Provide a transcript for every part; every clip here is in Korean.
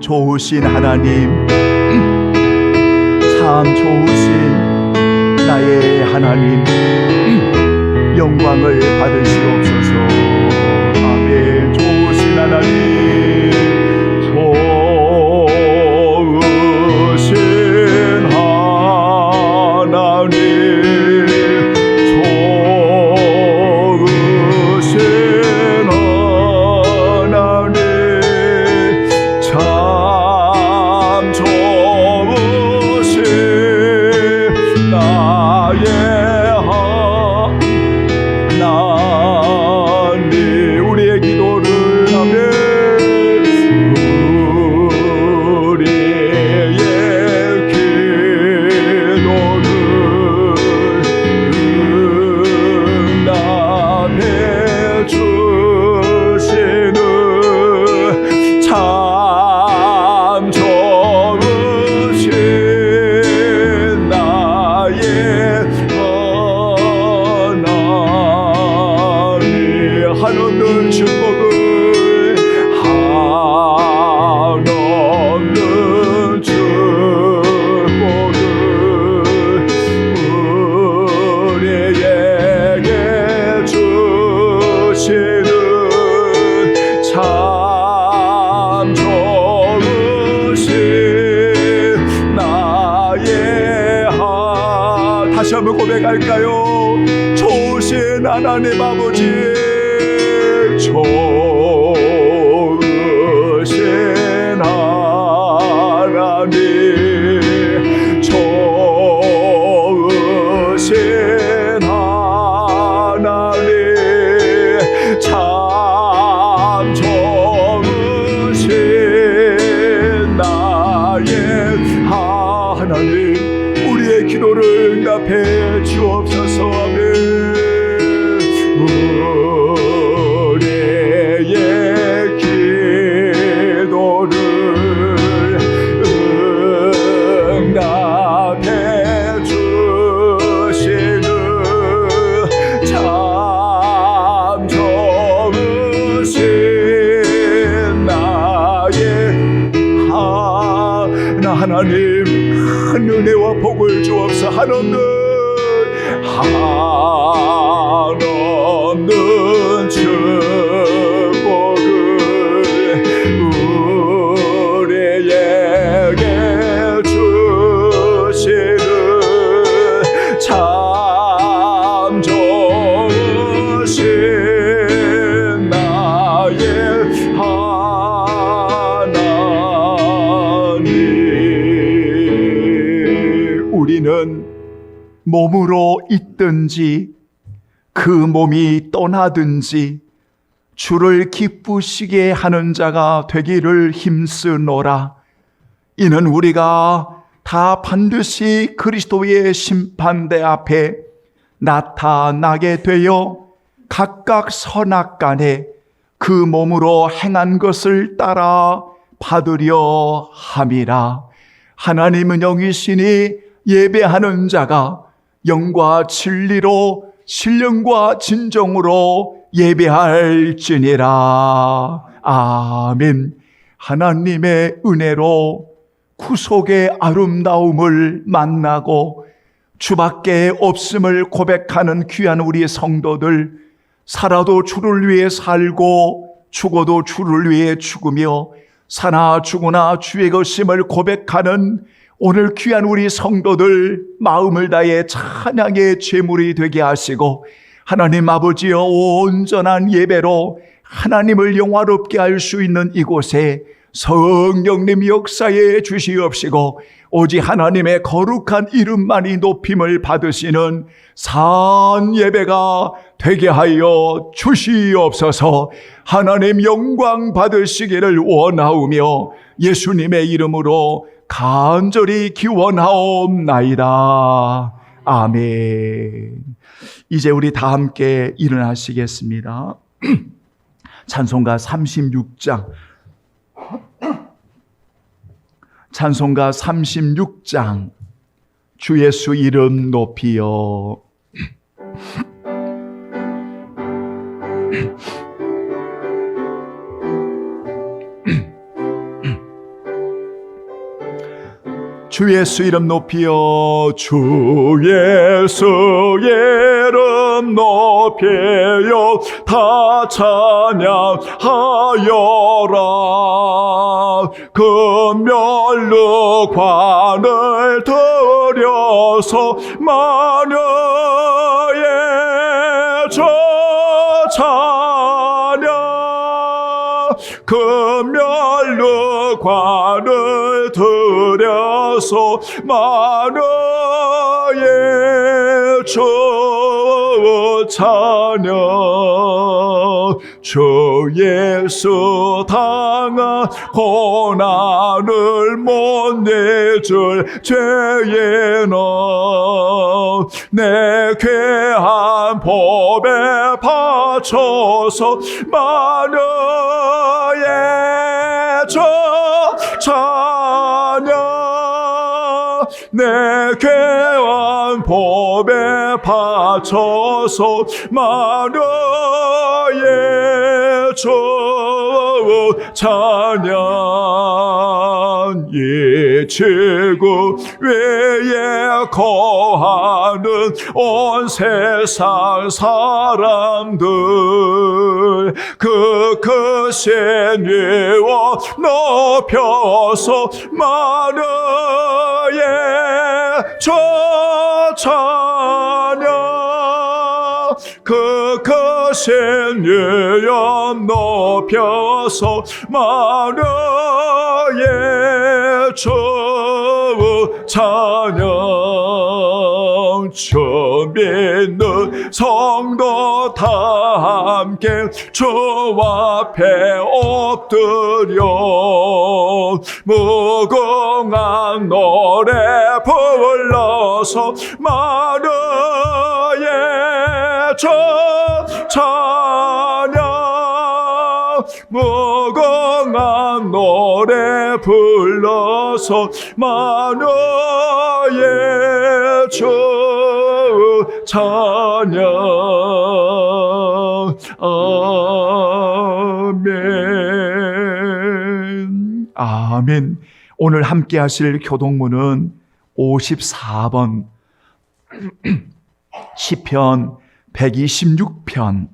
좋으신 하나님, 참 좋으신 나의 하나님, 영광을 받으시옵소서. 아멘. 좋으신 하나님, 좋으신 하나님, 좋으신 하나님, 참 좋으신 나의 하나님. 우리의 기도를 하면 우리의 기도를 응답해 주시는 참 좋으신 나의 하나님. 한없는 축복을, 한없는 축복을 우리에게 주시는 참 좋으신 나의 다시 한번 고백할까요? 좋으신 하나님 아버지, 좋으신 하나님, 좋으신 하나님, 참 좋으신 나의 하나님. 우리의 기도를 응답해 주옵소서. 아멘. 우리의 기도를 응답해 주시는 참 좋으신 나의 하나님, 큰 은혜와 복을 주옵소서. 한없는 축복을 우리에게 주시는 참 좋으신 나의 하나님. 우리는 몸으로 있든지 그 몸이 떠나든지 주를 기쁘시게 하는 자가 되기를 힘쓰노라. 이는 우리가 다 반드시 그리스도의 심판대 앞에 나타나게 되어 각각 선악간에 그 몸으로 행한 것을 따라 받으려 함이라. 하나님은 영이시니 예배하는 자가 영과 진리로 신령과 진정으로 예배할지니라. 아멘. 하나님의 은혜로 구속의 아름다움을 만나고 주밖에 없음을 고백하는 귀한 우리 성도들, 살아도 주를 위해 살고 죽어도 주를 위해 죽으며 사나 죽으나 주의 것임을 고백하는 오늘 귀한 우리 성도들 마음을 다해 찬양의 제물이 되게 하시고 하나님 아버지여 온전한 예배로 하나님을 영화롭게 할 수 있는 이곳에 성령님 역사에 주시옵시고 오직 하나님의 거룩한 이름만이 높임을 받으시는 산 예배가 되게 하여 주시옵소서. 하나님 영광 받으시기를 원하오며 예수님의 이름으로 간절히 기원하옵나이다. 아멘. 이제 우리 다 함께 일어나시겠습니다. 찬송가 36장 찬송가 36장 주 예수 이름 높이여. 주 예수 이름 높이여. 주 예수 이름 높이여 다 찬양하여라. 금면류관을 들여서 마녀의 저 찬양. 금면류관을 들여서 마녀의 저 찬양. 주 예수 당한 고난을 못 내줄 죄에는 내 귀한 법에 바쳐서 마녀의 저 찬양. 내 귀한 법에 바쳐서 마녀의 저 찬양. 이 지구 위에 거하는 온 세상 사람들 그 크신 위와 높여서 마녀의 저 찬양. 그 크신 위와 높여서 마녀의 저 찬양. 주 믿는 성도 다 함께 주 앞에 엎드려 무궁한 노래 불러서 마녀의 저 찬양. 무궁한 노래 불러서 마녀의 저 찬양. 아멘. 아멘. 오늘 함께 하실 교독문은 54번 시편 126편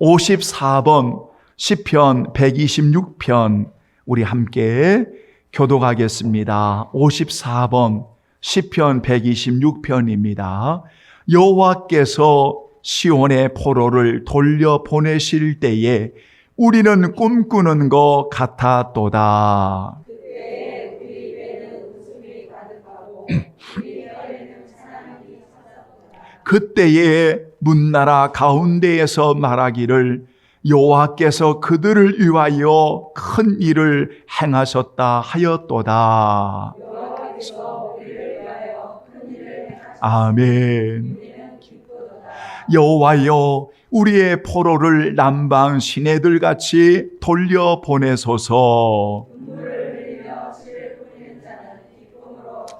54번 시편 126편 우리 함께 교독하겠습니다. 54번 시편 126편입니다. 여호와께서 시온의 포로를 돌려보내실 때에 우리는 꿈꾸는 것 같았도다. 그때에 문나라 가운데에서 말하기를 여호와께서 그들을 위하여 큰 일을 행하셨다 하였도다. 아멘. 여호와여 우리의 포로를 남방 시내들같이 돌려보내소서.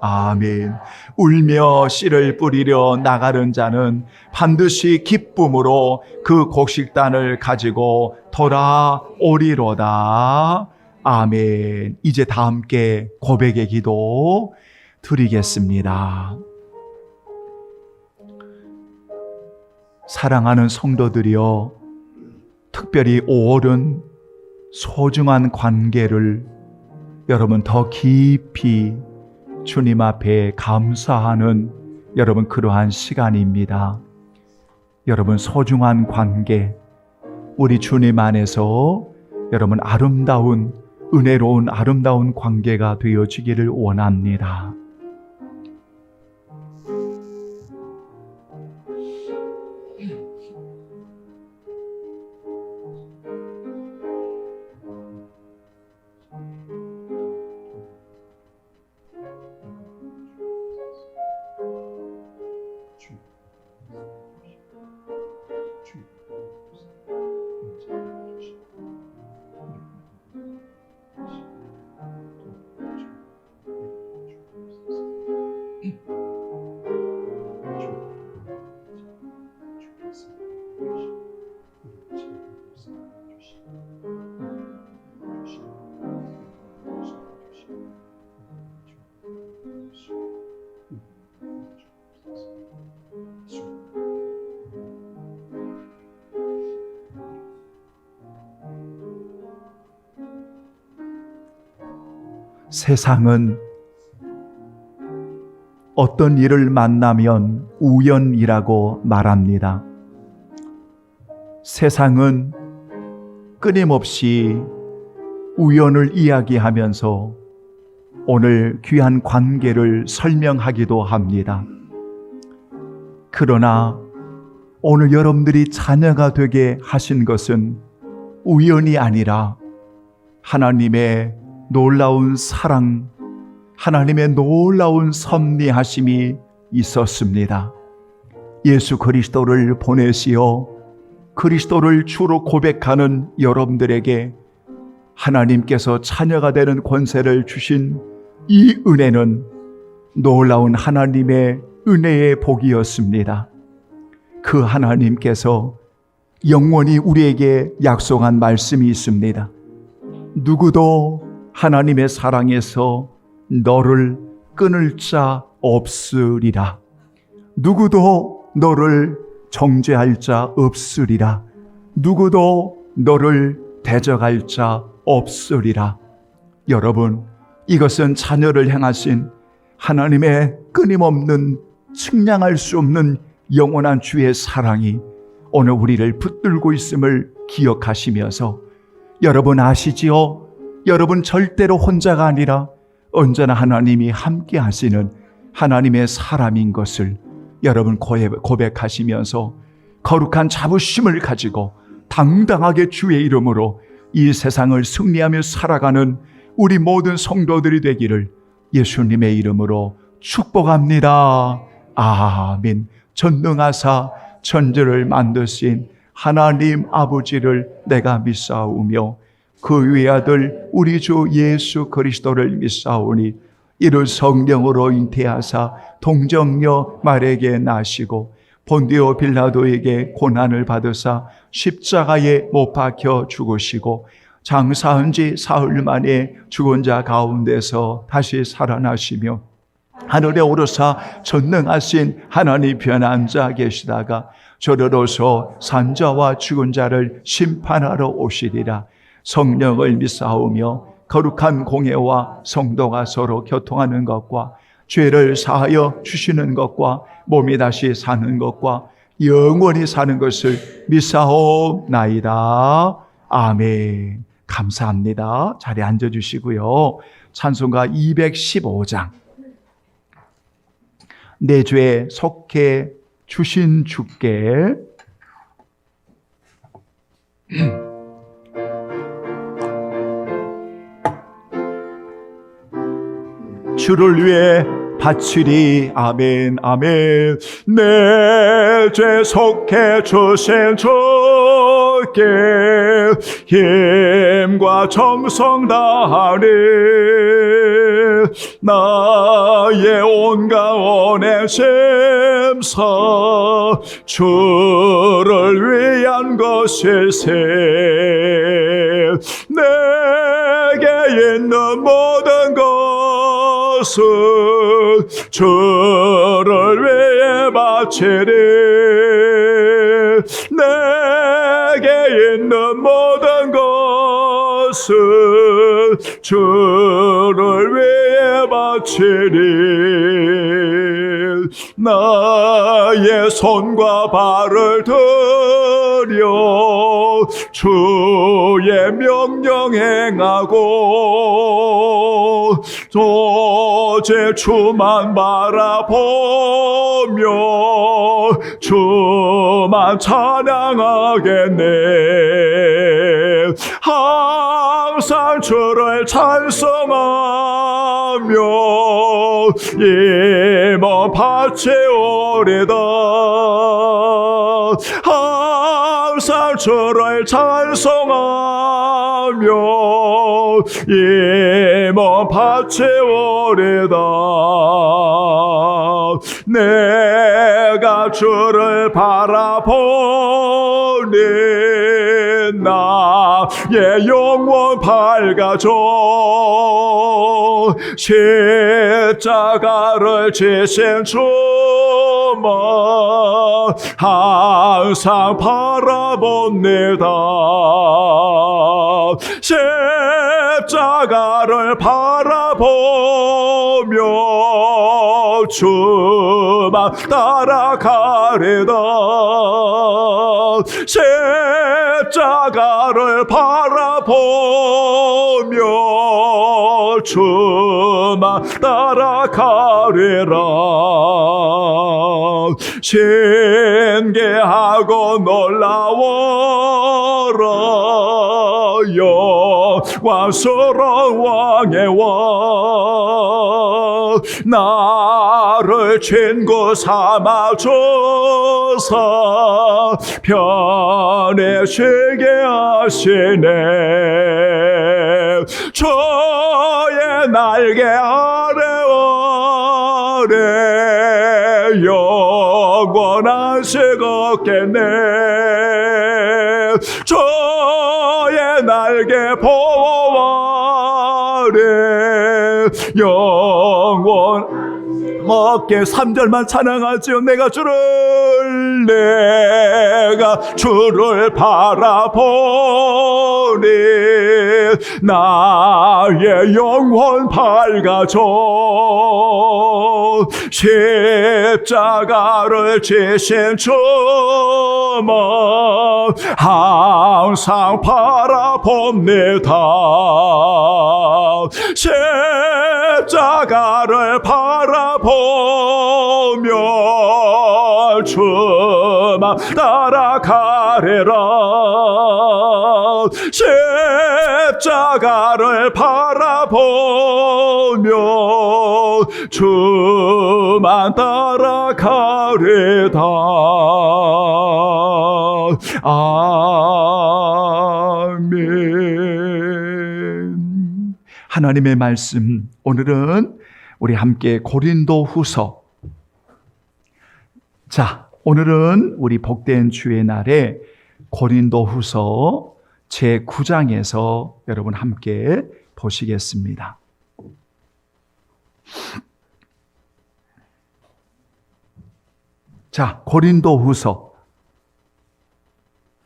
아멘. 울며 씨를 뿌리려 나가는 자는 반드시 기쁨으로 그 곡식단을 가지고 돌아오리로다. 아멘. 이제 다 함께 고백의 기도 드리겠습니다. 사랑하는 성도들이여, 특별히 5월은 소중한 관계를 여러분 더 깊이 주님 앞에 감사하는 여러분 그러한 시간입니다. 여러분 소중한 관계, 우리 주님 안에서 여러분 아름다운 은혜로운 아름다운 관계가 되어지기를 원합니다. 세상은 어떤 일을 만나면 우연이라고 말합니다. 세상은 끊임없이 우연을 이야기하면서 오늘 귀한 관계를 설명하기도 합니다. 그러나 오늘 여러분들이 자녀가 되게 하신 것은 우연이 아니라 하나님의 놀라운 사랑, 하나님의 놀라운 섭리하심이 있었습니다. 예수 그리스도를 보내시어 그리스도를 주로 고백하는 여러분들에게 하나님께서 자녀가 되는 권세를 주신 이 은혜는 놀라운 하나님의 은혜의 복이었습니다. 그 하나님께서 영원히 우리에게 약속한 말씀이 있습니다. 누구도 하나님의 사랑에서 너를 끊을 자 없으리라. 누구도 너를 정죄할 자 없으리라. 누구도 너를 대적할 자 없으리라. 여러분, 이것은 자녀를 향하신 하나님의 끊임없는 측량할 수 없는 영원한 주의 사랑이 오늘 우리를 붙들고 있음을 기억하시면서, 여러분 아시지요? 여러분 절대로 혼자가 아니라 언제나 하나님이 함께 하시는 하나님의 사람인 것을 여러분 고백하시면서 거룩한 자부심을 가지고 당당하게 주의 이름으로 이 세상을 승리하며 살아가는 우리 모든 성도들이 되기를 예수님의 이름으로 축복합니다. 아멘. 전능하사 천지를 만드신 하나님 아버지를 내가 믿사오며 그 외아들 우리 주 예수 그리스도를 믿사오니 이를 성령으로 잉태하사 동정녀 마리아에게 나시고 본디오 빌라도에게 고난을 받으사 십자가에 못 박혀 죽으시고 장사한 지 사흘 만에 죽은 자 가운데서 다시 살아나시며 하늘에 오르사 전능하신 하나님 편에 앉아 계시다가 저리로서 산자와 죽은 자를 심판하러 오시리라. 성령을 믿사오며 거룩한 공예와 성도가 서로 교통하는 것과 죄를 사하여 주시는 것과 몸이 다시 사는 것과 영원히 사는 것을 믿사옵나이다. 아멘. 감사합니다. 자리에 앉아주시고요. 찬송가 215장. 내 죄에 속해 주신 주께 주를 위해 바치리. 아멘 아멘. 내 죄 속해 주신 주께 힘과 정성 다하리. 나의 온갖 원해심사 주를 위한 것일세. 내게 있는 모든 것은 주를 위해 바치리. 내게 있는 모든 것은 주를 위해 바치리. 나의 손과 발을 들여 주의 명령 행하고 오직 주만 바라보며 주만 찬양하겠네. 항상 주를 찬송하며 이 몸 바치오리다. 항상 주를 찬송하며 이 몸 바치오리다. 내가 주를 바라보니 나의 영혼 밝아져. 십자가를 지신 주만 항상 바라봅니다. 십자가를 십자가를 바라보며 주만 따라가리다. 십자가를 바라보며 주만 따라가리라. 신기하고 놀라워라. 영광스러운 왕의 왕, 나를 친구 삼아줘서 편해지게 하시네. 저의 날개 아래 영원한 식 없겠네. 저의 날개 보호 아래 영원 어깨 3절만 찬양하지요. 내가 주를 바라보니 나의 영혼 밝아져. 십자가를 지신 주만 항상 바라봅니다. 십자가를 바라보며 주만 따라가리라. 십자가를 바라보며 주만 따라가리다. 아멘. 하나님의 말씀, 오늘은 우리 함께 고린도후서. 자, 오늘은 우리 복된 주의 날에 고린도후서 제9장에서 여러분 함께 보시겠습니다. 자, 고린도후서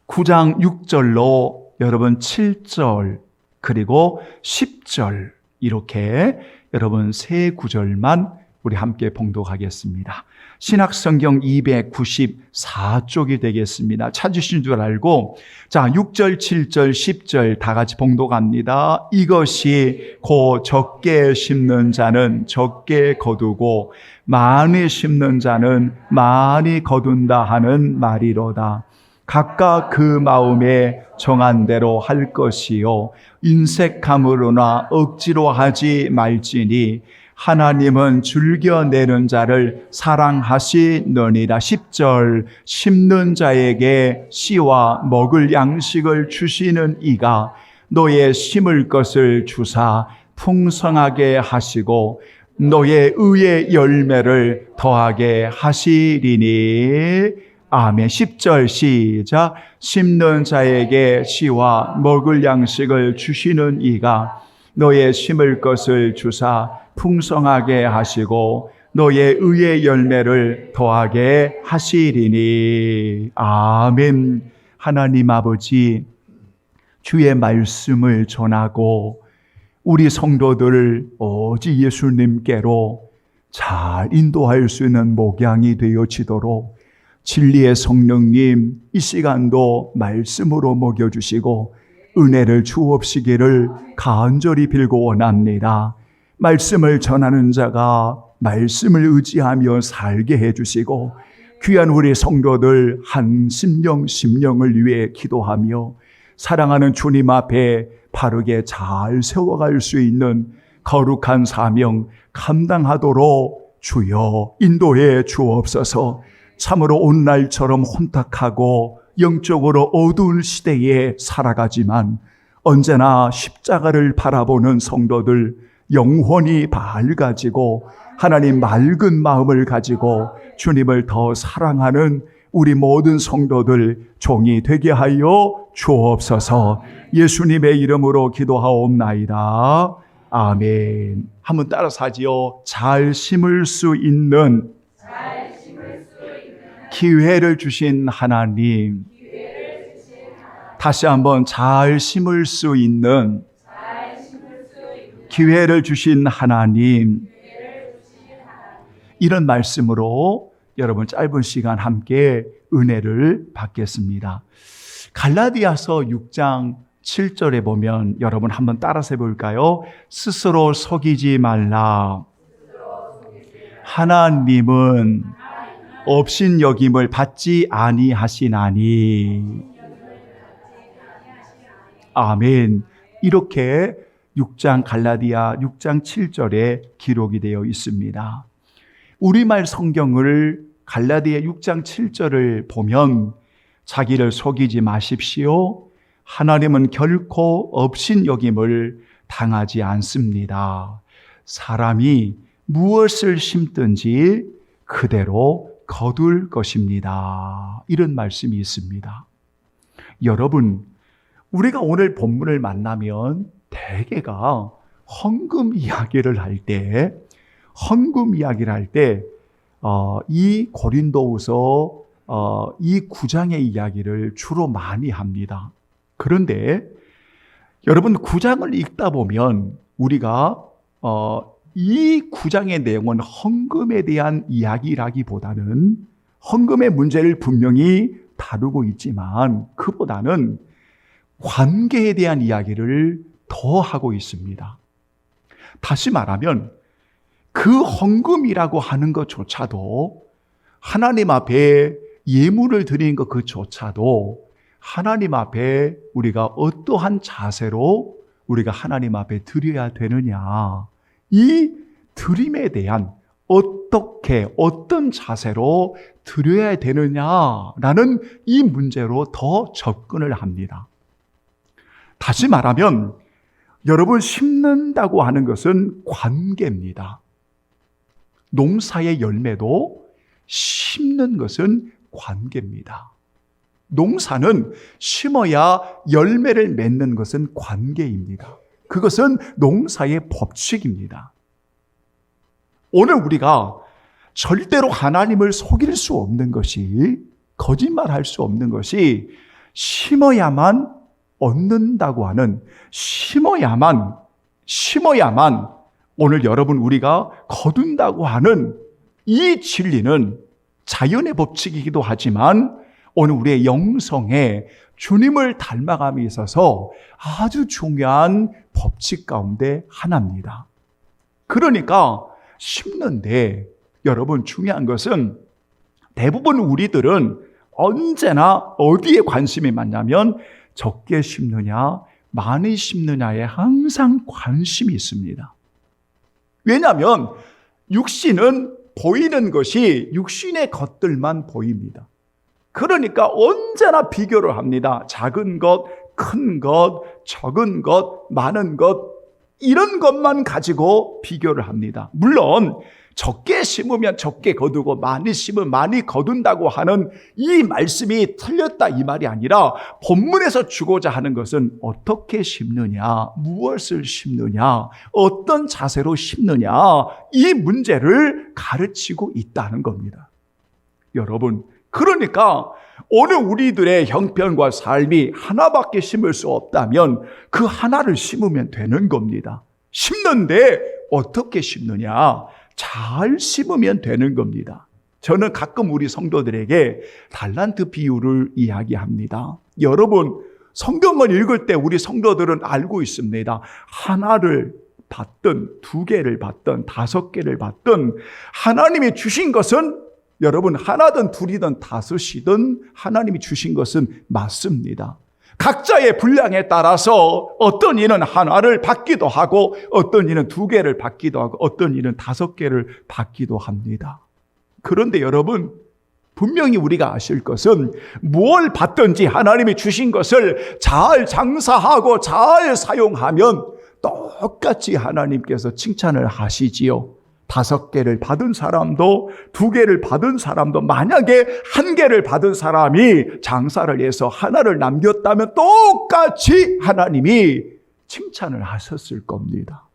9장 6절로 여러분 7절 그리고 10절 이렇게 여러분 세 구절만 우리 함께 봉독하겠습니다. 신약성경 294쪽이 되겠습니다. 찾으신 줄 알고 자 6절, 7절, 10절 다 같이 봉독합니다. 이것이 곧 적게 심는 자는 적게 거두고 많이 심는 자는 많이 거둔다 하는 말이로다. 각각 그 마음에 정한 대로 할 것이요 인색함으로나 억지로 하지 말지니 하나님은 즐겨내는 자를 사랑하시느니라. 10절 심는 자에게 씨와 먹을 양식을 주시는 이가 너의 심을 것을 주사 풍성하게 하시고 너의 의의 열매를 더하게 하시리니. 아멘. 10절 시작. 심는 자에게 씨와 먹을 양식을 주시는 이가 너의 심을 것을 주사 풍성하게 하시고 너의 의의 열매를 더하게 하시리니. 아멘. 하나님 아버지, 주의 말씀을 전하고 우리 성도들을 오직 예수님께로 잘 인도할 수 있는 목양이 되어지도록 진리의 성령님 이 시간도 말씀으로 먹여주시고 은혜를 주옵시기를 간절히 빌고 원합니다. 말씀을 전하는 자가 말씀을 의지하며 살게 해주시고 귀한 우리 성도들 한 심령을 위해 기도하며 사랑하는 주님 앞에 바르게 잘 세워갈 수 있는 거룩한 사명 감당하도록 주여 인도해 주옵소서. 참으로 오늘날처럼 혼탁하고 영적으로 어두운 시대에 살아가지만 언제나 십자가를 바라보는 성도들 영혼이 밝아지고 하나님 맑은 마음을 가지고 주님을 더 사랑하는 우리 모든 성도들 종이 되게 하여 주옵소서. 예수님의 이름으로 기도하옵나이다. 아멘. 한번 따라서 하지요. 잘 심을 수 있는 기회를 주신 하나님. 다시 한번 잘 심을 수 있는 기회를 주신 하나님, 이런 말씀으로 여러분 짧은 시간 함께 은혜를 받겠습니다. 갈라디아서 6장 7절에 보면 여러분 한번 따라서 해볼까요? 스스로 속이지 말라. 하나님은 업신여김을 받지 아니하시나니. 아멘. 이렇게 6장 갈라디아 6장 7절에 기록이 되어 있습니다. 우리말 성경을 갈라디아 6장 7절을 보면 자기를 속이지 마십시오. 하나님은 결코 업신여김을 당하지 않습니다. 사람이 무엇을 심든지 그대로 거둘 것입니다. 이런 말씀이 있습니다. 여러분, 우리가 오늘 본문을 만나면 대개가 헌금 이야기를 할 때, 이 고린도후서 이 9장의 이야기를 주로 많이 합니다. 그런데 여러분 9장을 읽다 보면 우리가 이 9장의 내용은 헌금에 대한 이야기라기보다는 헌금의 문제를 분명히 다루고 있지만 그보다는 관계에 대한 이야기를 더 하고 있습니다. 다시 말하면 그 헌금이라고 하는 것조차도 하나님 앞에 예물을 드리는 것 그조차도 하나님 앞에 우리가 어떠한 자세로 우리가 하나님 앞에 드려야 되느냐, 이 드림에 대한 어떤 자세로 드려야 되느냐라는 이 문제로 더 접근을 합니다. 다시 말하면 여러분, 심는다고 하는 것은 관계입니다. 농사의 열매도 심는 것은 관계입니다. 농사는 심어야 열매를 맺는 것은 관계입니다. 그것은 농사의 법칙입니다. 오늘 우리가 절대로 하나님을 속일 수 없는 것이, 거짓말할 수 없는 것이 심어야만 얻는다고 하는, 심어야만 오늘 여러분 우리가 거둔다고 하는 이 진리는 자연의 법칙이기도 하지만 오늘 우리의 영성에 주님을 닮아감에 있어서 아주 중요한 법칙 가운데 하나입니다. 그러니까 심는데 여러분 중요한 것은 대부분 우리들은 언제나 어디에 관심이 많냐면 적게 심느냐 많이 심느냐에 항상 관심이 있습니다. 왜냐하면 육신은 보이는 것이 육신의 것들만 보입니다. 그러니까 언제나 비교를 합니다. 작은 것, 큰 것, 적은 것, 많은 것, 이런 것만 가지고 비교를 합니다. 물론 적게 심으면 적게 거두고 많이 심으면 많이 거둔다고 하는 이 말씀이 틀렸다 이 말이 아니라 본문에서 주고자 하는 것은 어떻게 심느냐, 무엇을 심느냐, 어떤 자세로 심느냐, 이 문제를 가르치고 있다는 겁니다. 여러분, 그러니까 오늘 우리들의 형편과 삶이 하나밖에 심을 수 없다면 그 하나를 심으면 되는 겁니다. 심는데 어떻게 심느냐? 잘 심으면 되는 겁니다. 저는 가끔 우리 성도들에게 달란트 비유를 이야기합니다. 여러분, 성경을 읽을 때 우리 성도들은 알고 있습니다. 하나를 받든 두 개를 받든 다섯 개를 받든 하나님이 주신 것은 여러분 하나든 둘이든 다섯이든 하나님이 주신 것은 맞습니다. 각자의 분량에 따라서 어떤 이는 하나를 받기도 하고 어떤 이는 두 개를 받기도 하고 어떤 이는 다섯 개를 받기도 합니다. 그런데 여러분 분명히 우리가 아실 것은 뭘 받든지 하나님이 주신 것을 잘 장사하고 잘 사용하면 똑같이 하나님께서 칭찬을 하시지요. 다섯 개를 받은 사람도 두 개를 받은 사람도 만약에 한 개를 받은 사람이 장사를 해서 하나를 남겼다면 똑같이 하나님이 칭찬을 하셨을 겁니다.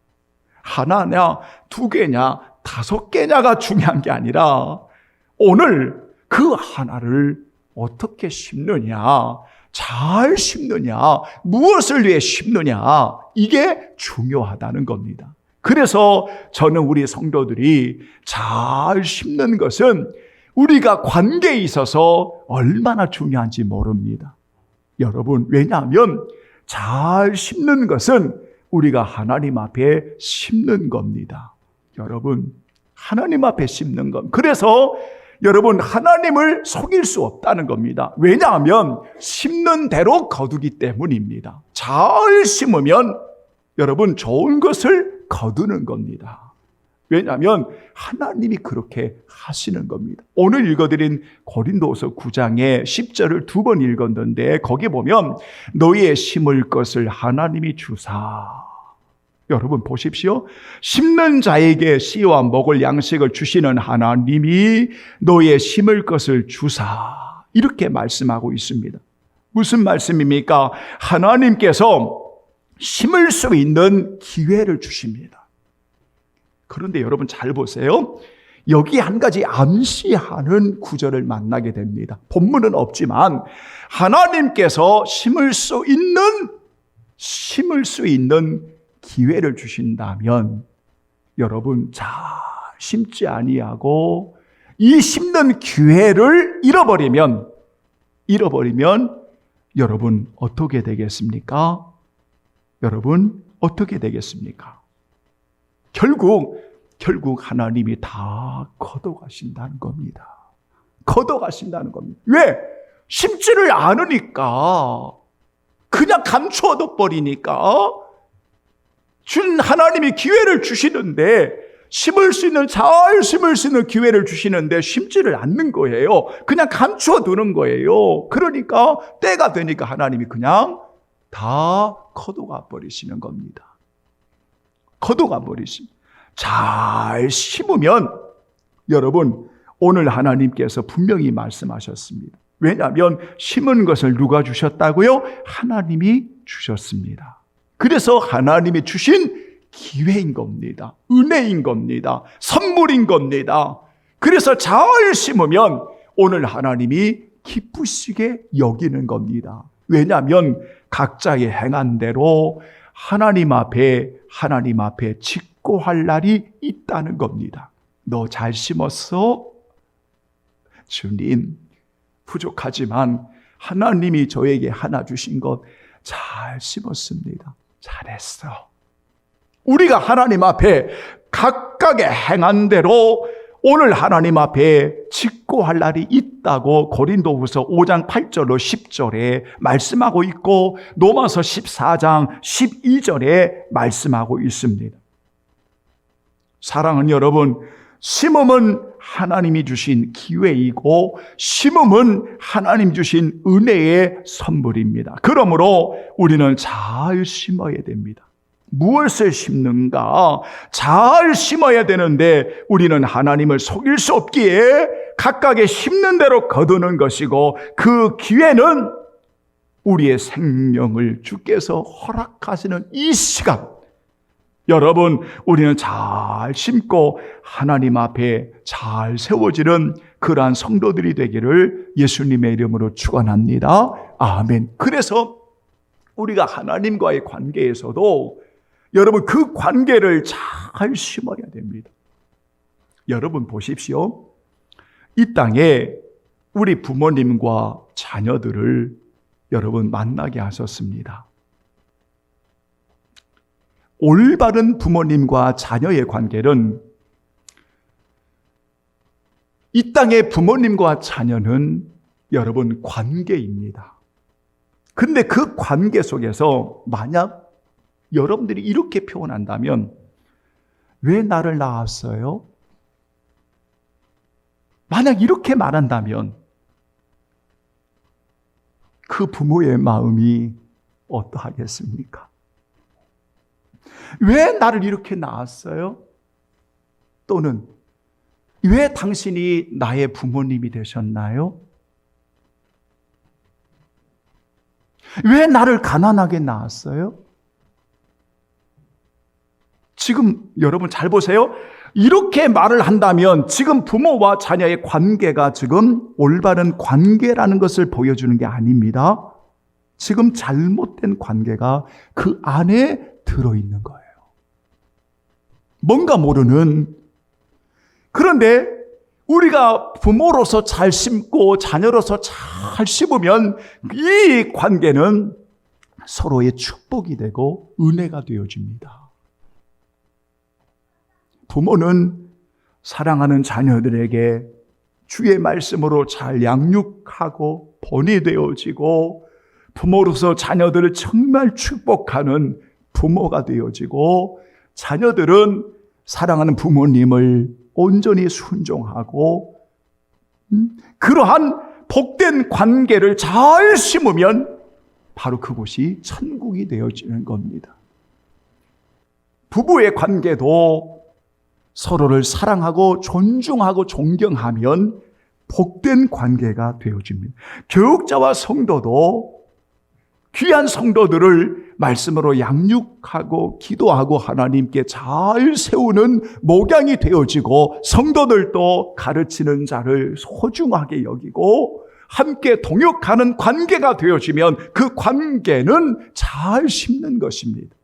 하나냐 두 개냐 다섯 개냐가 중요한 게 아니라 오늘 그 하나를 어떻게 심느냐, 잘 심느냐, 무엇을 위해 심느냐, 이게 중요하다는 겁니다. 그래서 저는 우리 성도들이 잘 심는 것은 우리가 관계에 있어서 얼마나 중요한지 모릅니다. 여러분, 왜냐하면 잘 심는 것은 우리가 하나님 앞에 심는 겁니다. 여러분, 하나님 앞에 심는 것. 그래서 여러분, 하나님을 속일 수 없다는 겁니다. 왜냐하면 심는 대로 거두기 때문입니다. 잘 심으면 여러분 좋은 것을 거두는 겁니다. 왜냐하면 하나님이 그렇게 하시는 겁니다. 오늘 읽어드린 고린도서 9장의 10절을 2번 읽었는데 거기 보면 너희의 심을 것을 하나님이 주사. 여러분 보십시오. 심는 자에게 씨와 먹을 양식을 주시는 하나님이 너희의 심을 것을 주사. 이렇게 말씀하고 있습니다. 무슨 말씀입니까? 하나님께서 심을 수 있는 기회를 주십니다. 그런데 여러분 잘 보세요. 여기 한 가지 암시하는 구절을 만나게 됩니다. 본문은 없지만 하나님께서 심을 수 있는 기회를 주신다면 여러분 잘 심지 아니하고 이 심는 기회를 잃어버리면 여러분 어떻게 되겠습니까? 여러분 어떻게 되겠습니까? 결국 하나님이 다 걷어가신다는 겁니다. 걷어가신다는 겁니다. 왜? 심지를 않으니까, 그냥 감추어 버리니까, 준 하나님이 기회를 주시는데, 잘 심을 수 있는 기회를 주시는데 심지를 않는 거예요. 그냥 감추어 두는 거예요. 그러니까 때가 되니까 하나님이 그냥 다 걷어가 버리시는 겁니다. 걷어가 버리십니다. 잘 심으면 여러분 오늘 하나님께서 분명히 말씀하셨습니다. 왜냐하면 심은 것을 누가 주셨다고요? 하나님이 주셨습니다. 그래서 하나님이 주신 기회인 겁니다. 은혜인 겁니다. 선물인 겁니다. 그래서 잘 심으면 오늘 하나님이 기쁘시게 여기는 겁니다. 왜냐하면 각자의 행한 대로 하나님 앞에 직고할 날이 있다는 겁니다. 너 잘 심었어? 주님, 부족하지만 하나님이 저에게 하나 주신 것 잘 심었습니다. 잘했어. 우리가 하나님 앞에 각각의 행한 대로 오늘 하나님 앞에 직고할 날이 있다고 고린도후서 5장 8절로 10절에 말씀하고 있고 로마서 14장 12절에 말씀하고 있습니다. 사랑하는 여러분, 심음은 하나님이 주신 기회이고 심음은 하나님 주신 은혜의 선물입니다. 그러므로 우리는 잘 심어야 됩니다. 무엇을 심는가? 잘 심어야 되는데 우리는 하나님을 속일 수 없기에 각각의 심는 대로 거두는 것이고 그 기회는 우리의 생명을 주께서 허락하시는 이 시간, 여러분 우리는 잘 심고 하나님 앞에 잘 세워지는 그러한 성도들이 되기를 예수님의 이름으로 축원합니다. 아멘. 그래서 우리가 하나님과의 관계에서도 여러분 그 관계를 잘 심어야 됩니다. 여러분 보십시오. 이 땅에 우리 부모님과 자녀들을 여러분 만나게 하셨습니다. 올바른 부모님과 자녀의 관계는 이 땅의 부모님과 자녀는 여러분 관계입니다. 근데 그 관계 속에서 만약 여러분들이 이렇게 표현한다면 왜 나를 낳았어요? 만약 이렇게 말한다면 그 부모의 마음이 어떠하겠습니까? 왜 나를 이렇게 낳았어요? 또는 왜 당신이 나의 부모님이 되셨나요? 왜 나를 가난하게 낳았어요? 지금 여러분 잘 보세요. 이렇게 말을 한다면 지금 부모와 자녀의 관계가 지금 올바른 관계라는 것을 보여주는 게 아닙니다. 지금 잘못된 관계가 그 안에 들어있는 거예요. 뭔가 모르는. 그런데 우리가 부모로서 잘 심고 자녀로서 잘 심으면 이 관계는 서로의 축복이 되고 은혜가 되어집니다. 부모는 사랑하는 자녀들에게 주의 말씀으로 잘 양육하고 본이 되어지고, 부모로서 자녀들을 정말 축복하는 부모가 되어지고, 자녀들은 사랑하는 부모님을 온전히 순종하고, 그러한 복된 관계를 잘 심으면 바로 그곳이 천국이 되어지는 겁니다. 부부의 관계도 서로를 사랑하고 존중하고 존경하면 복된 관계가 되어집니다. 교육자와 성도도 귀한 성도들을 말씀으로 양육하고 기도하고 하나님께 잘 세우는 목양이 되어지고, 성도들도 가르치는 자를 소중하게 여기고 함께 동역하는 관계가 되어지면 그 관계는 잘 심는 것입니다.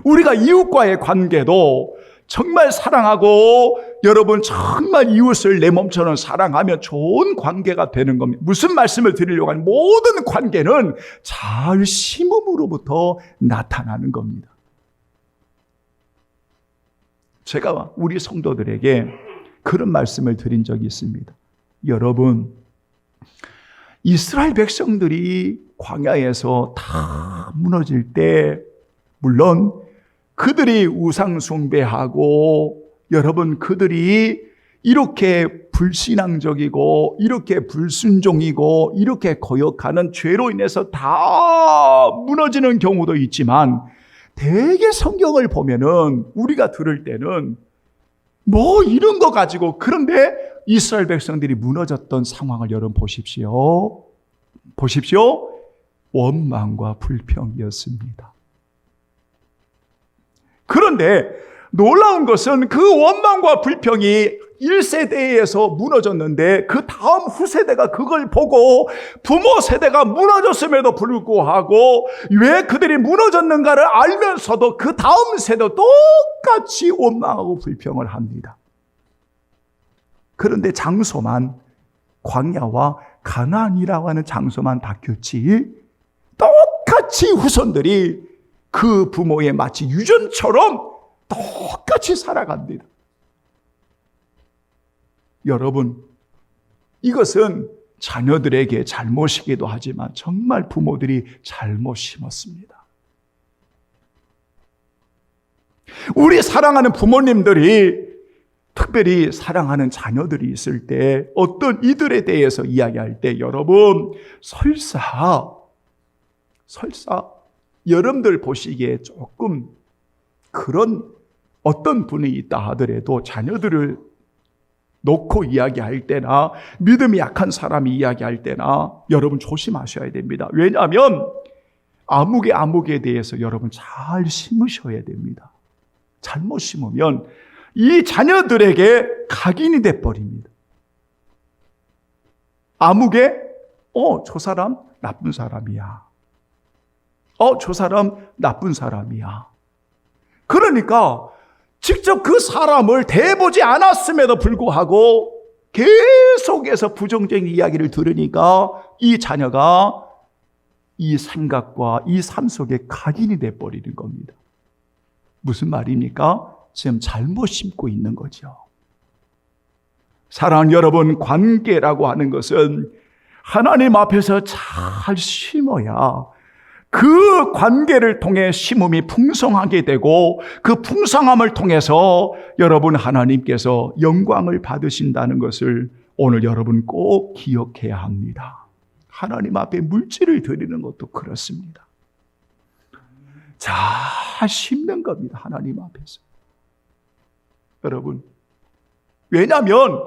우리가 이웃과의 관계도 정말 사랑하고, 여러분 정말 이웃을 내 몸처럼 사랑하면 좋은 관계가 되는 겁니다. 무슨 말씀을 드리려고 하는, 모든 관계는 잘 심음으로부터 나타나는 겁니다. 제가 우리 성도들에게 그런 말씀을 드린 적이 있습니다. 여러분, 이스라엘 백성들이 광야에서 다 무너질 때, 물론 그들이 우상 숭배하고, 여러분 그들이 이렇게 불신앙적이고 이렇게 불순종이고 이렇게 거역하는 죄로 인해서 다 무너지는 경우도 있지만, 대개 성경을 보면은 우리가 들을 때는 뭐 이런 거 가지고, 그런데 이스라엘 백성들이 무너졌던 상황을 여러분 보십시오. 원망과 불평이었습니다. 그런데 놀라운 것은 그 원망과 불평이 1세대에서 무너졌는데, 그 다음 후세대가 그걸 보고 부모 세대가 무너졌음에도 불구하고 왜 그들이 무너졌는가를 알면서도 그 다음 세대도 똑같이 원망하고 불평을 합니다. 그런데 장소만 광야와 가나안이라고 하는 장소만 바뀌었지, 똑같이 후손들이 그 부모의 마치 유전처럼 똑같이 살아갑니다. 여러분, 이것은 자녀들에게 잘못이기도 하지만 정말 부모들이 잘못 심었습니다. 우리 사랑하는 부모님들이, 특별히 사랑하는 자녀들이 있을 때 어떤 이들에 대해서 이야기할 때, 여러분 설사 여러분들 보시기에 조금 그런 어떤 분이 있다 하더라도 자녀들을 놓고 이야기할 때나 믿음이 약한 사람이 이야기할 때나 여러분 조심하셔야 됩니다. 왜냐하면 아무개에 대해서 여러분 잘 심으셔야 됩니다. 잘못 심으면 이 자녀들에게 각인이 돼버립니다. 저 사람 나쁜 사람이야. 저 사람 나쁜 사람이야. 그러니까 직접 그 사람을 대보지 않았음에도 불구하고 계속해서 부정적인 이야기를 들으니까 이 자녀가 이 생각과 이 삶 속에 각인이 돼버리는 겁니다. 무슨 말입니까? 지금 잘못 심고 있는 거죠. 사랑하는 여러분, 관계라고 하는 것은 하나님 앞에서 잘 심어야 그 관계를 통해 심음이 풍성하게 되고, 그 풍성함을 통해서 여러분 하나님께서 영광을 받으신다는 것을 오늘 여러분 꼭 기억해야 합니다. 하나님 앞에 물질을 드리는 것도 그렇습니다. 잘 심는 겁니다, 하나님 앞에서. 여러분, 왜냐하면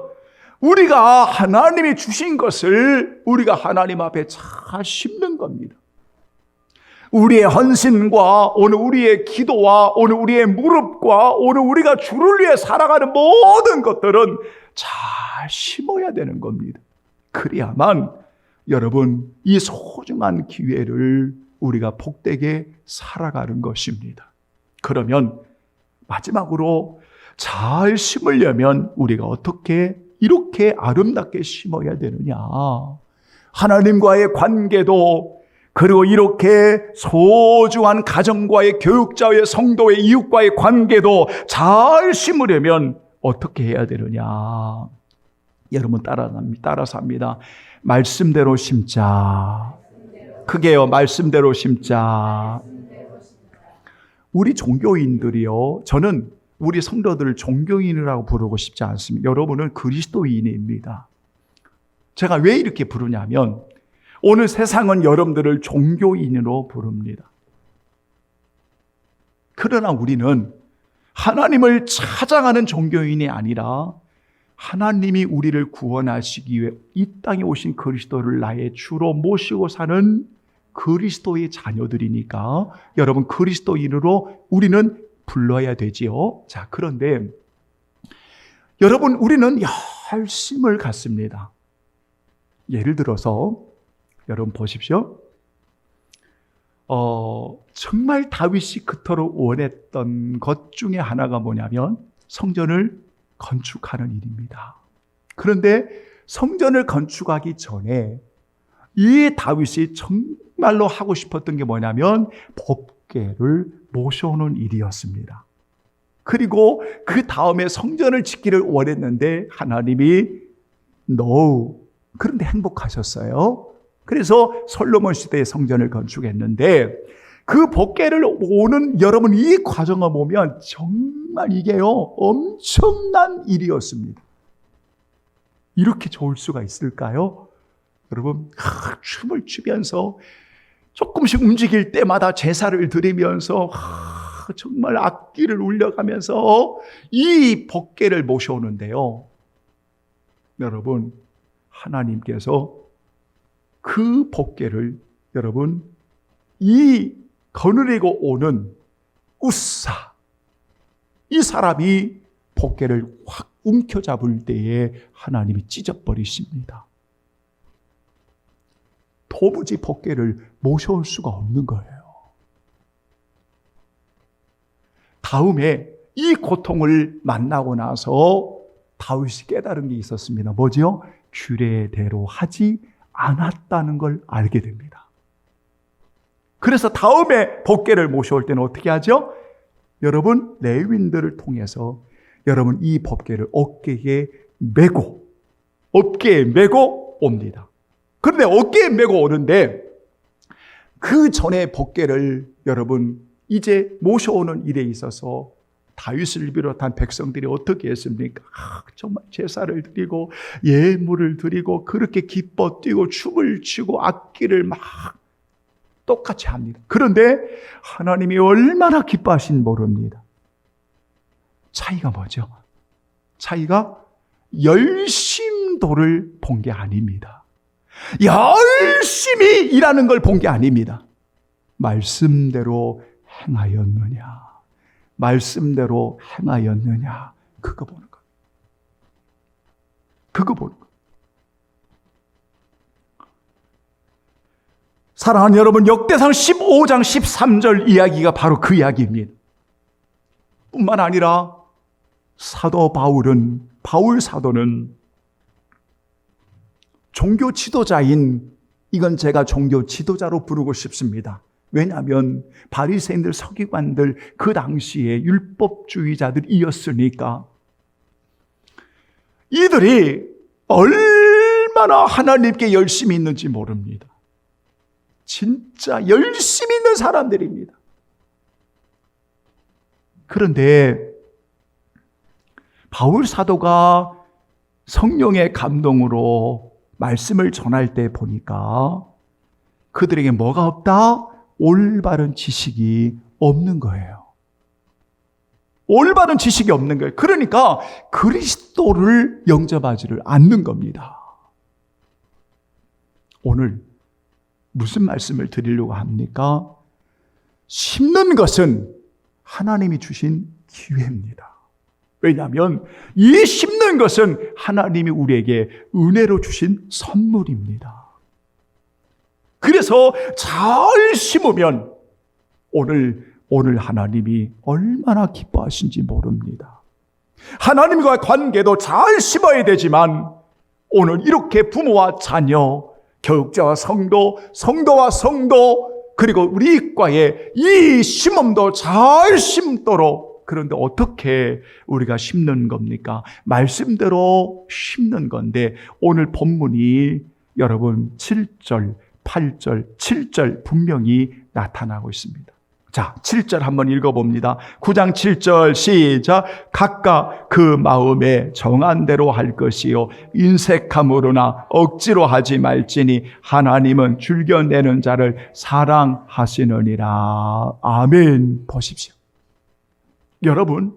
우리가 하나님이 주신 것을 우리가 하나님 앞에 잘 심는 겁니다. 우리의 헌신과 오늘 우리의 기도와 오늘 우리의 무릎과 오늘 우리가 주를 위해 살아가는 모든 것들은 잘 심어야 되는 겁니다. 그래야만 여러분 이 소중한 기회를 우리가 복되게 살아가는 것입니다. 그러면 마지막으로 잘 심으려면 우리가 어떻게 이렇게 아름답게 심어야 되느냐? 하나님과의 관계도, 그리고 이렇게 소중한 가정과의, 교육자의, 성도의, 이웃과의 관계도 잘 심으려면 어떻게 해야 되느냐? 여러분 따라서 합니다. 말씀대로 심자. 크게요. 말씀대로 심자. 우리 종교인들이요, 저는 우리 성도들을 종교인이라고 부르고 싶지 않습니다. 여러분은 그리스도인입니다. 제가 왜 이렇게 부르냐면, 오늘 세상은 여러분들을 종교인으로 부릅니다. 그러나 우리는 하나님을 찾아가는 종교인이 아니라 하나님이 우리를 구원하시기 위해 이 땅에 오신 그리스도를 나의 주로 모시고 사는 그리스도의 자녀들이니까 여러분 그리스도인으로 우리는 불러야 되지요. 자, 그런데 여러분 우리는 열심을 갖습니다. 예를 들어서 여러분 보십시오. 정말 다윗이 그토록 원했던 것 중에 하나가 뭐냐면 성전을 건축하는 일입니다. 그런데 성전을 건축하기 전에 이 다윗이 정말로 하고 싶었던 게 뭐냐면 법궤를 모셔오는 일이었습니다. 그리고 그 다음에 성전을 짓기를 원했는데 하나님이 no. 그런데 행복하셨어요. 그래서 솔로몬 시대에 성전을 건축했는데 그 법궤를 오는 여러분 이 과정을 보면 정말 이게요 엄청난 일이었습니다. 이렇게 좋을 수가 있을까요? 여러분 춤을 추면서 조금씩 움직일 때마다 제사를 드리면서 정말 악기를 울려가면서 이 법궤를 모셔오는데요. 여러분 하나님께서 그 법궤를 여러분 이 거느리고 오는 우사 이 사람이 법궤를 확 움켜잡을 때에 하나님이 찢어버리십니다. 도무지 법궤를 모셔올 수가 없는 거예요. 다음에 이 고통을 만나고 나서 다윗이 깨달은 게 있었습니다. 뭐지요? 규례대로 하지 않았다는 걸 알게 됩니다. 그래서 다음에 법궤를 모셔올 때는 어떻게 하죠? 여러분 레위인들을 통해서 여러분 이 법궤를 어깨에 메고 옵니다. 그런데 어깨에 메고 오는데 그 전에 법궤를 여러분 이제 모셔오는 일에 있어서 다윗을 비롯한 백성들이 어떻게 했습니까? 정말 제사를 드리고 예물을 드리고 그렇게 기뻐 뛰고 춤을 추고 악기를 막 똑같이 합니다. 그런데 하나님이 얼마나 기뻐하신 모릅니다. 차이가 뭐죠? 차이가 열심도를 본 게 아닙니다. 열심히 일하는 걸 본 게 아닙니다. 말씀대로 행하였느냐? 말씀대로 행하였느냐? 그거 보는 거예요. 그거 보는 거예요. 사랑하는 여러분, 역대상 15장 13절 이야기가 바로 그 이야기입니다. 뿐만 아니라 사도 바울 사도는 종교 지도자인, 이건 제가 종교 지도자로 부르고 싶습니다. 왜냐하면 바리새인들, 서기관들 그 당시에 율법주의자들이었으니까 이들이 얼마나 하나님께 열심히 있는지 모릅니다. 진짜 열심히 있는 사람들입니다. 그런데 바울 사도가 성령의 감동으로 말씀을 전할 때 보니까 그들에게 뭐가 없다? 올바른 지식이 없는 거예요. 올바른 지식이 없는 거예요. 그러니까 그리스도를 영접하지를 않는 겁니다. 오늘 무슨 말씀을 드리려고 합니까? 심는 것은 하나님이 주신 기회입니다. 왜냐하면 이 심는 것은 하나님이 우리에게 은혜로 주신 선물입니다. 그래서 잘 심으면 오늘 하나님이 얼마나 기뻐하신지 모릅니다. 하나님과 관계도 잘 심어야 되지만 오늘 이렇게 부모와 자녀, 교육자와 성도, 성도와 성도, 그리고 우리과의 이 심음도 잘 심도록, 그런데 어떻게 우리가 심는 겁니까? 말씀대로 심는 건데 오늘 본문이 여러분 7절, 8절, 7절 분명히 나타나고 있습니다. 자, 7절 한번 읽어봅니다. 9장 7절 시작. 각각 그 마음에 정한 대로 할 것이요 인색함으로나 억지로 하지 말지니 하나님은 즐겨내는 자를 사랑하시느니라. 아멘. 보십시오. 여러분,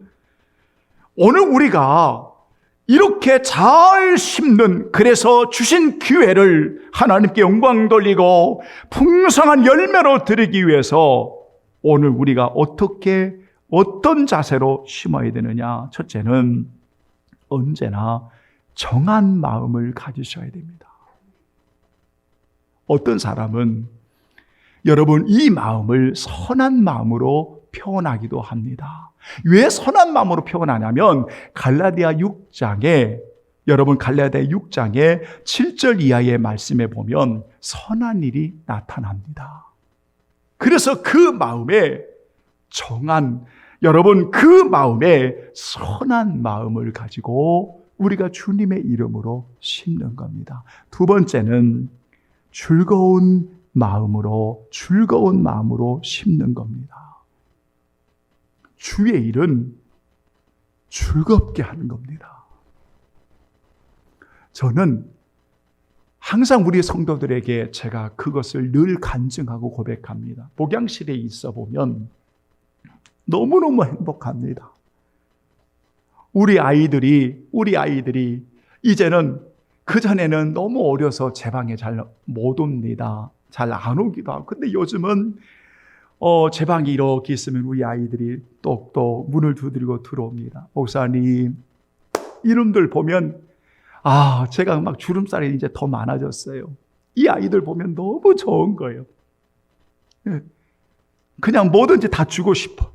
오늘 우리가 이렇게 잘 심는, 그래서 주신 기회를 하나님께 영광 돌리고 풍성한 열매로 드리기 위해서 오늘 우리가 어떤 자세로 심어야 되느냐? 첫째는 언제나 정한 마음을 가지셔야 됩니다. 어떤 사람은 여러분 이 마음을 선한 마음으로 표현하기도 합니다. 왜 선한 마음으로 표현하냐면 갈라디아 6장에 여러분 갈라디아 6장에 7절 이하의 말씀에 보면 선한 일이 나타납니다. 그래서 그 마음에 여러분 그 마음에 선한 마음을 가지고 우리가 주님의 이름으로 심는 겁니다. 두 번째는 즐거운 마음으로 심는 겁니다. 주의 일은 즐겁게 하는 겁니다. 저는 항상 우리 성도들에게 제가 그것을 늘 간증하고 고백합니다. 목양실에 있어 보면 너무너무 행복합니다. 우리 아이들이 이제는 그전에는 너무 어려서 제 방에 잘 못 옵니다. 잘 안 오기도 하고. 근데 요즘은 제 방이 이렇게 있으면 우리 아이들이 똑똑 문을 두드리고 들어옵니다. 목사님, 이놈들 보면 제가 막 주름살이 이제 더 많아졌어요. 이 아이들 보면 너무 좋은 거예요. 그냥 뭐든지 다 주고 싶어.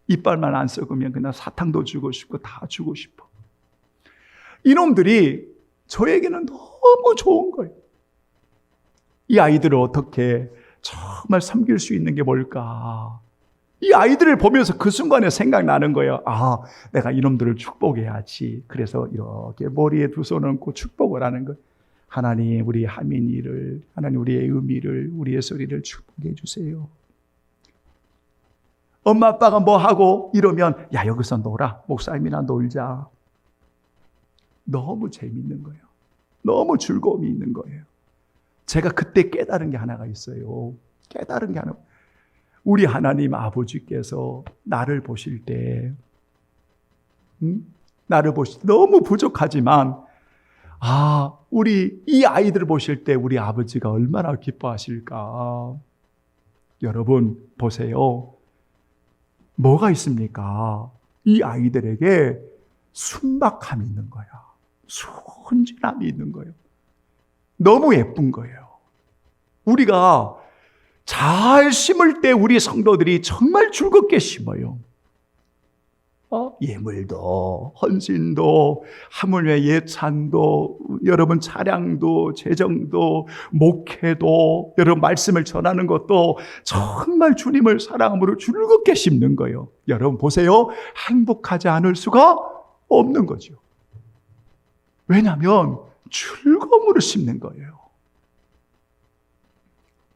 이빨만 안 썩으면 그냥 사탕도 주고 싶고 다 주고 싶어. 이놈들이 저에게는 너무 좋은 거예요. 이 아이들을 어떻게 정말 섬길 수 있는 게 뭘까? 이 아이들을 보면서 그 순간에 생각나는 거예요. 내가 이놈들을 축복해야지. 그래서 이렇게 머리에 두 손 얹고 축복을 하는 거예요. 하나님, 우리 하민이를, 하나님, 우리의 의미를, 우리의 소리를 축복해 주세요. 엄마, 아빠가 뭐 하고 이러면, 야, 여기서 놀아. 목사님이나 놀자. 너무 재밌는 거예요. 너무 즐거움이 있는 거예요. 제가 그때 깨달은 게 하나가 있어요. 우리 하나님 아버지께서 나를 보실 때 너무 부족하지만 우리 이 아이들을 보실 때 우리 아버지가 얼마나 기뻐하실까. 여러분 보세요. 뭐가 있습니까? 이 아이들에게 순박함이 있는 거야. 순진함이 있는 거예요. 너무 예쁜 거예요. 우리가 잘 심을 때 우리 성도들이 정말 즐겁게 심어요. 예물도, 헌신도, 하물며 예찬도, 여러분 차량도, 재정도, 목회도, 여러분 말씀을 전하는 것도 정말 주님을 사랑함으로 즐겁게 심는 거예요. 여러분 보세요. 행복하지 않을 수가 없는 거죠. 왜냐하면 즐거움으로 심는 거예요.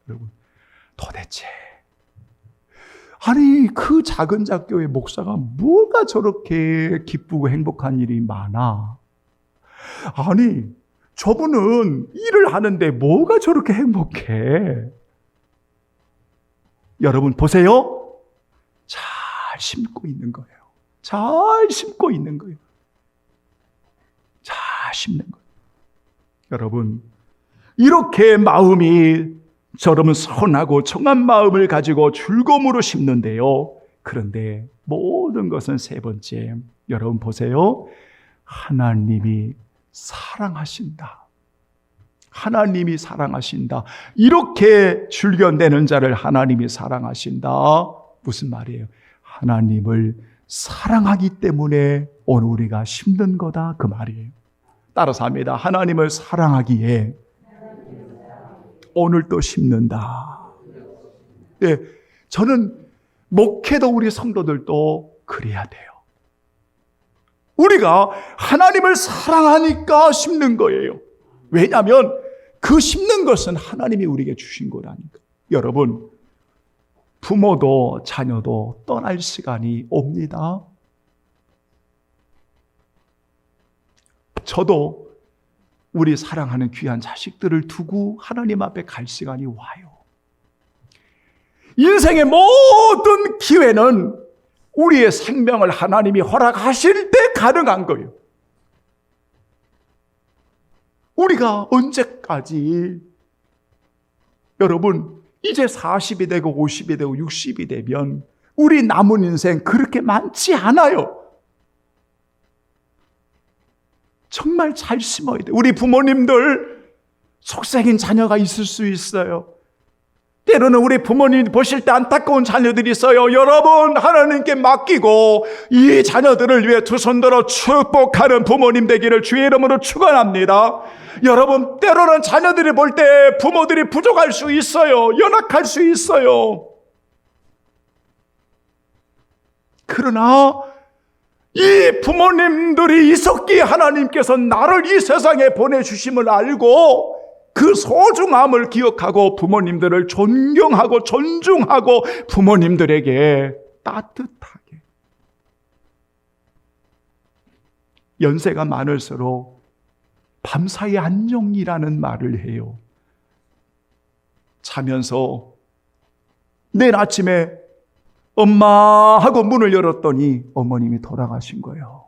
여러분, 도대체 그 작은 작교회 목사가 뭐가 저렇게 기쁘고 행복한 일이 많아? 저분은 일을 하는데 뭐가 저렇게 행복해? 여러분 보세요. 잘 심고 있는 거예요. 잘 심는 거예요. 여러분, 이렇게 마음이 여러분 선하고 정한 마음을 가지고 즐거움으로 심는데요. 그런데 모든 것은 세 번째, 여러분 보세요. 하나님이 사랑하신다. 하나님이 사랑하신다. 이렇게 출견되는 자를 하나님이 사랑하신다. 무슨 말이에요? 하나님을 사랑하기 때문에 오늘 우리가 심는 거다, 그 말이에요. 따라서 합니다. 하나님을 사랑하기에 오늘 또 심는다. 네, 저는 목회도 우리 성도들도 그래야 돼요. 우리가 하나님을 사랑하니까 심는 거예요. 왜냐하면 그 심는 것은 하나님이 우리에게 주신 거라니까. 여러분, 부모도 자녀도 떠날 시간이 옵니다. 저도 우리 사랑하는 귀한 자식들을 두고 하나님 앞에 갈 시간이 와요. 인생의 모든 기회는 우리의 생명을 하나님이 허락하실 때 가능한 거예요. 우리가 언제까지, 여러분, 이제 40이 되고 50이 되고 60이 되면 우리 남은 인생 그렇게 많지 않아요. 정말 잘 심어야 돼요. 우리 부모님들 속삭인 자녀가 있을 수 있어요. 때로는 우리 부모님 보실 때 안타까운 자녀들이 있어요. 여러분, 하나님께 맡기고 이 자녀들을 위해 두 손 들어 축복하는 부모님 되기를 주의 이름으로 축원합니다. 여러분, 때로는 자녀들이 볼 때 부모들이 부족할 수 있어요. 연약할 수 있어요. 그러나 이 부모님들이 있었기에 하나님께서 나를 이 세상에 보내주심을 알고 그 소중함을 기억하고 부모님들을 존경하고 존중하고 부모님들에게 따뜻하게. 연세가 많을수록 밤사이 안녕이라는 말을 해요. 자면서 내일 아침에 엄마 하고 문을 열었더니 어머님이 돌아가신 거예요.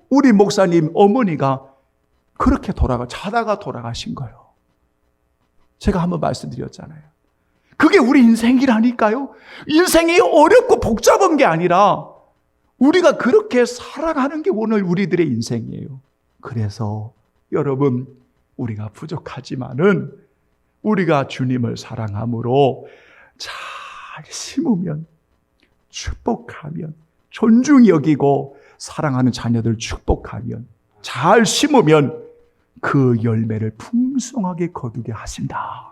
우리 목사님 어머니가 그렇게 자다가 돌아가신 거예요. 제가 한번 말씀드렸잖아요. 그게 우리 인생이라니까요. 인생이 어렵고 복잡한 게 아니라 우리가 그렇게 살아가는 게 오늘 우리들의 인생이에요. 그래서 여러분, 우리가 부족하지만은 우리가 주님을 사랑함으로 잘 심으면, 축복하면, 존중히 여기고 사랑하는 자녀들 축복하면, 잘 심으면 그 열매를 풍성하게 거두게 하신다.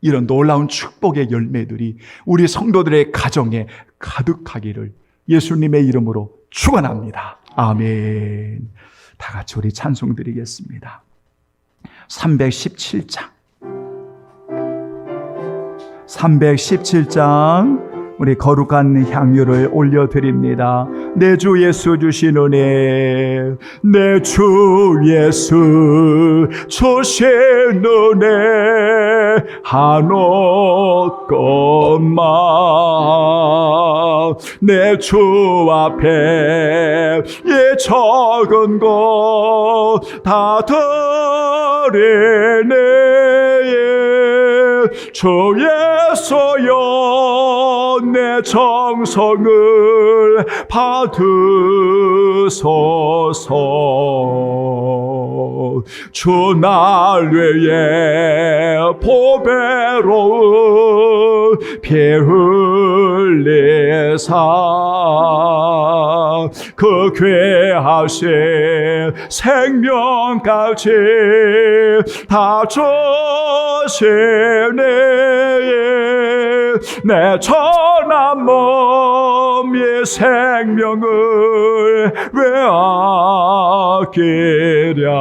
이런 놀라운 축복의 열매들이 우리 성도들의 가정에 가득하기를 예수님의 이름으로 축원합니다. 아멘. 다 같이 우리 찬송 드리겠습니다. 317장. 317장. 우리 거룩한 향유를 올려드립니다. 내 주 예수 주신 은혜, 내 주 예수 주신 은혜 한없건만 내 주 앞에 이 적은 것 다 드리네. 주 예수여 내 정성을 받으소서. 주 날 위해 보배로운 피 흘리사 그 귀하신 생명까지 다 주시네. 내 천한 몸의 생명을 왜 아끼랴.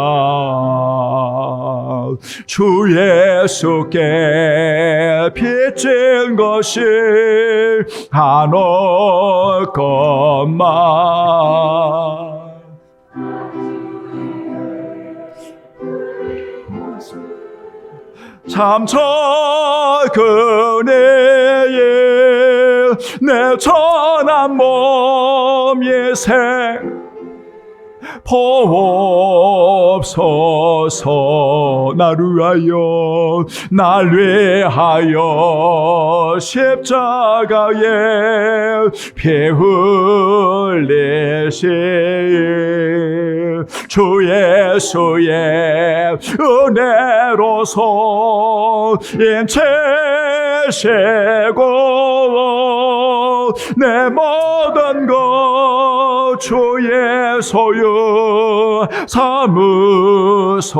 주 예수께 빚진 것이 한없건만 참 적은 애에 내 천한 몸의 생 보옵소서. 나를 위하여 십자가에 피 흘리신 주 주 예수의 은혜로서 인체 세고 내 모든 것 주의 소유 삼으소서.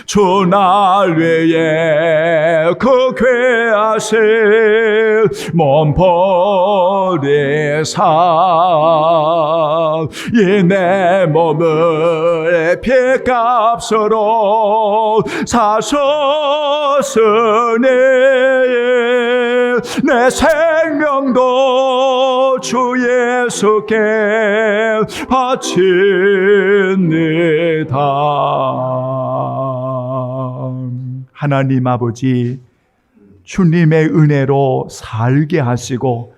주 날 위해 그 귀하신 몸 버리사 이 내 몸을 피값으로 사셨으니 내 생명도 주 예수께 바칩니다. 하나님 아버지, 주님의 은혜로 살게 하시고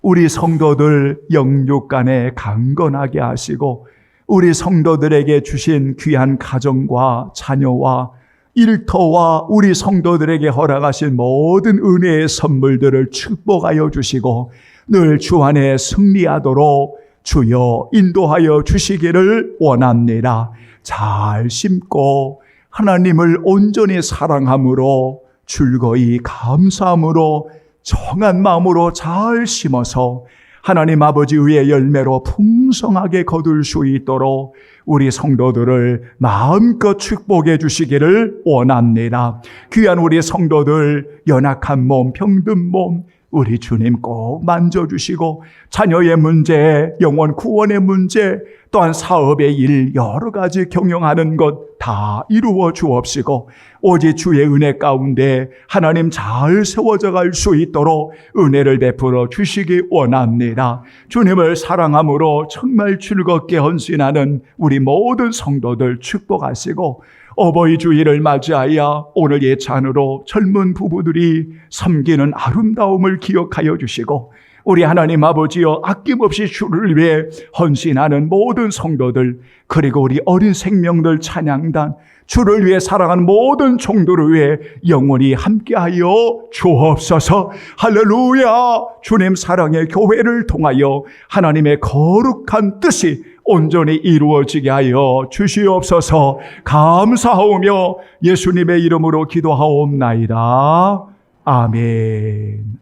우리 성도들 영육 간에 강건하게 하시고 우리 성도들에게 주신 귀한 가정과 자녀와 일터와 우리 성도들에게 허락하신 모든 은혜의 선물들을 축복하여 주시고 늘 주 안에 승리하도록 주여 인도하여 주시기를 원합니다. 잘 심고 하나님을 온전히 사랑함으로 즐거이 감사함으로 정한 마음으로 잘 심어서 하나님 아버지 의의 열매로 풍성하게 거둘 수 있도록 우리 성도들을 마음껏 축복해 주시기를 원합니다. 귀한 우리 성도들 연약한 몸, 병든 몸 우리 주님 꼭 만져주시고 자녀의 문제, 영혼 구원의 문제, 또한 사업의 일 여러 가지 경영하는 것 다 이루어 주옵시고 오직 주의 은혜 가운데 하나님 잘 세워져 갈 수 있도록 은혜를 베풀어 주시기 원합니다. 주님을 사랑함으로 정말 즐겁게 헌신하는 우리 모든 성도들 축복하시고 어버이 주일을 맞이하여 오늘 예찬으로 젊은 부부들이 섬기는 아름다움을 기억하여 주시고 우리 하나님 아버지여 아낌없이 주를 위해 헌신하는 모든 성도들 그리고 우리 어린 생명들 찬양단 주를 위해 살아가는 모든 종들을 위해 영원히 함께하여 주옵소서. 할렐루야. 주님 사랑의 교회를 통하여 하나님의 거룩한 뜻이 온전히 이루어지게 하여 주시옵소서. 감사하오며 예수님의 이름으로 기도하옵나이다. 아멘.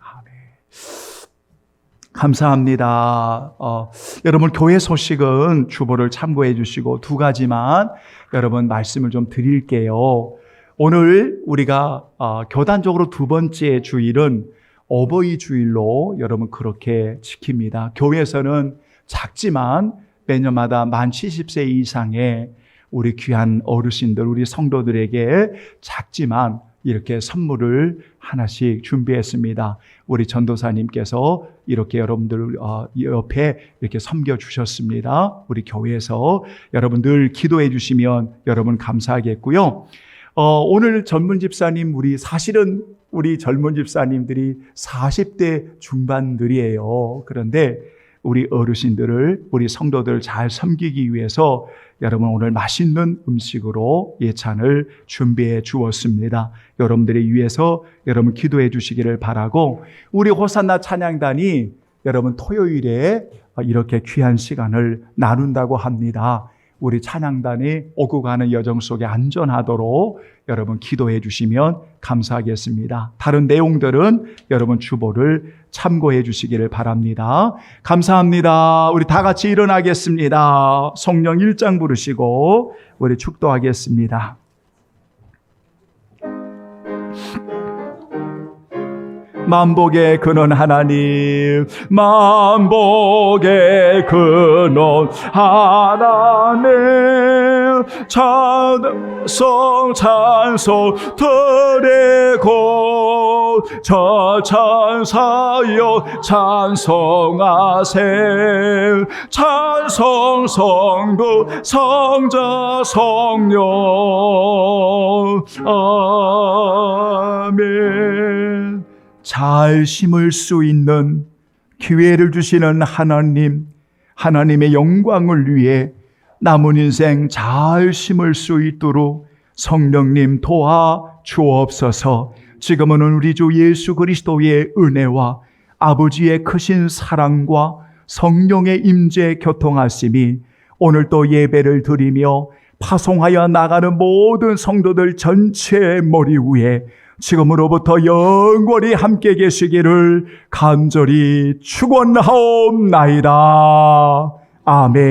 감사합니다. 여러분 교회 소식은 주보를 참고해 주시고 두 가지만 여러분 말씀을 좀 드릴게요. 오늘 우리가 교단적으로 두 번째 주일은 어버이 주일로 여러분 그렇게 지킵니다. 교회에서는 작지만 매년마다 만 70세 이상의 우리 귀한 어르신들, 우리 성도들에게 작지만 이렇게 선물을 하나씩 준비했습니다. 우리 전도사님께서 이렇게 여러분들 옆에 이렇게 섬겨주셨습니다. 우리 교회에서 여러분 늘 기도해 주시면 여러분 감사하겠고요. 오늘 젊은 집사님, 사실은 우리 젊은 집사님들이 40대 중반들이에요. 그런데 우리 어르신들을, 우리 성도들을 잘 섬기기 위해서 여러분 오늘 맛있는 음식으로 예찬을 준비해 주었습니다. 여러분들을 위해서 여러분 기도해 주시기를 바라고 우리 호산나 찬양단이 여러분 토요일에 이렇게 귀한 시간을 나눈다고 합니다. 우리 찬양단이 오고 가는 여정 속에 안전하도록 여러분 기도해 주시면 감사하겠습니다. 다른 내용들은 여러분 주보를 참고해 주시기를 바랍니다. 감사합니다. 우리 다 같이 일어나겠습니다. 성령 1장 부르시고 우리 축도하겠습니다. 만복의 근원 하나님, 만복의 근원 하나님, 찬송 드리고 저 천사여 찬송하세. 찬송 성부 성자 성령. 아멘. 잘 심을 수 있는 기회를 주시는 하나님, 하나님의 영광을 위해 남은 인생 잘 심을 수 있도록 성령님 도와 주옵소서. 지금은 우리 주 예수 그리스도의 은혜와 아버지의 크신 사랑과 성령의 임재 교통하심이 오늘 또 예배를 드리며 파송하여 나가는 모든 성도들 전체의 머리 위에 지금으로부터 영원히 함께 계시기를 간절히 축원하옵나이다. 아멘.